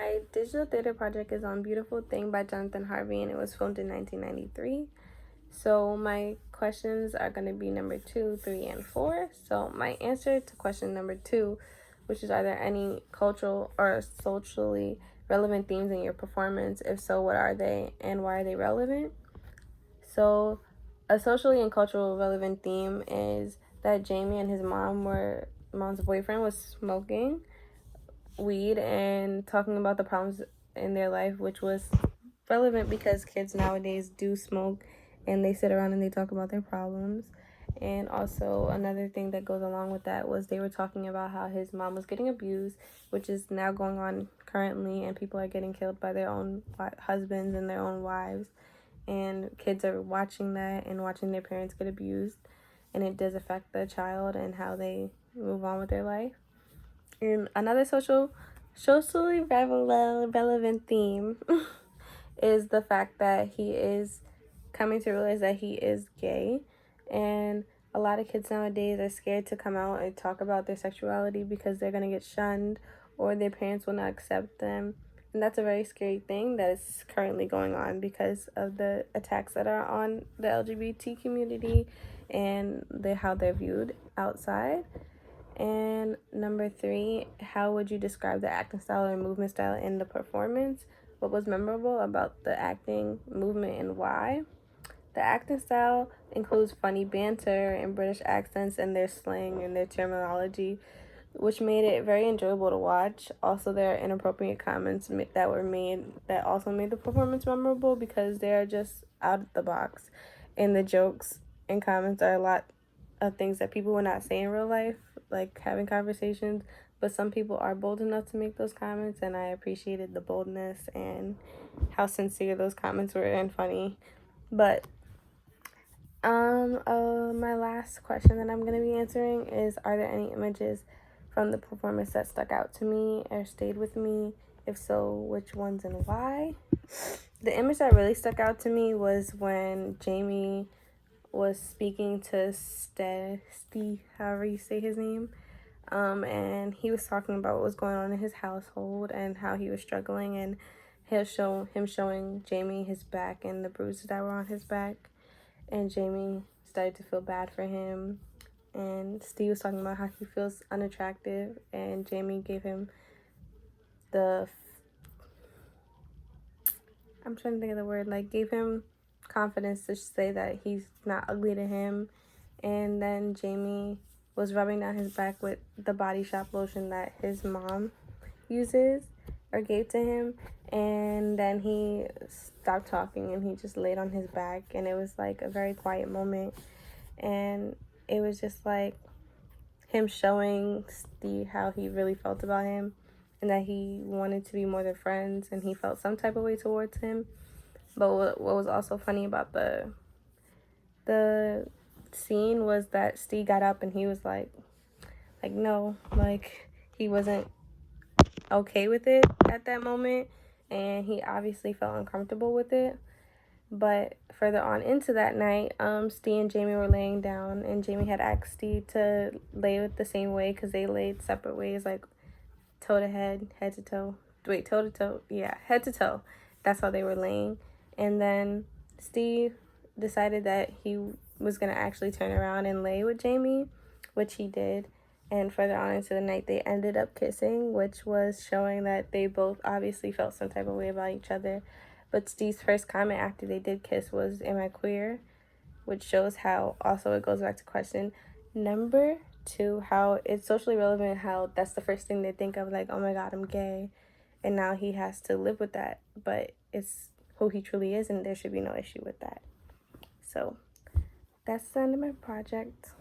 My digital theater project is on Beautiful Thing by Jonathan Harvey, and it was filmed in 1993. So my questions are going to be number 2, 3, and 4. So my answer to question number 2, which is, are there any cultural or socially relevant themes in your performance? If so, what are they and why are they relevant? So a socially and cultural relevant theme is that Jamie and his mom's boyfriend was smoking weed and talking about the problems in their life, which was relevant because kids nowadays do smoke and they sit around and they talk about their problems. And also another thing that goes along with that was they were talking about how his mom was getting abused, which is now going on currently, and people are getting killed by their own husbands and their own wives, and kids are watching that and watching their parents get abused, and it does affect the child and how they move on with their life. And another socially relevant theme is the fact that he is coming to realize that he is gay. And a lot of kids nowadays are scared to come out and talk about their sexuality because they're going to get shunned or their parents will not accept them. And that's a very scary thing that is currently going on because of the attacks that are on the LGBT community and how they're viewed outside. And number 3, how would you describe the acting style or movement style in the performance? What was memorable about the acting, movement, and why? The acting style includes funny banter and British accents and their slang and their terminology, which made it very enjoyable to watch. Also, there are inappropriate comments that were made that also made the performance memorable because they are just out of the box. And the jokes and comments are a lot of things that people would not say in real life, like having conversations. But some people are bold enough to make those comments, and I appreciated the boldness and how sincere those comments were and funny. But my last question that I'm gonna be answering is, are there any images from the performance that stuck out to me or stayed with me? If so, which ones and why? The image that really stuck out to me was when Jamie was speaking to Steve, however you say his name, and he was talking about what was going on in his household and how he was struggling, and him showing Jamie his back and the bruises that were on his back, and Jamie started to feel bad for him, and Steve was talking about how he feels unattractive, and Jamie gave him I'm trying to think of the word, like gave him confidence to say that he's not ugly to him. And then Jamie was rubbing down his back with the Body Shop lotion that his mom uses or gave to him. And then he stopped talking and he just laid on his back, and it was like a very quiet moment. And it was just like him showing Steve how he really felt about him and that he wanted to be more than friends and he felt some type of way towards him. But what was also funny about the scene was that Steve got up and he was like no, like he wasn't okay with it at that moment, and he obviously felt uncomfortable with it. But further on into that night, Steve and Jamie were laying down, and Jamie had asked Steve to lay with the same way because they laid separate ways, like toe to head, head to toe. Wait, toe to toe? Yeah, head to toe. That's how they were laying. And then Steve decided that he was going to actually turn around and lay with Jamie, which he did. And further on into the night, they ended up kissing, which was showing that they both obviously felt some type of way about each other. But Steve's first comment after they did kiss was, "Am I queer?" Which shows how also it goes back to question number 2, how it's socially relevant, how that's the first thing they think of, like, oh my god, I'm gay, and now he has to live with that, but it's who he truly is and there should be no issue with that. So that's the end of my project.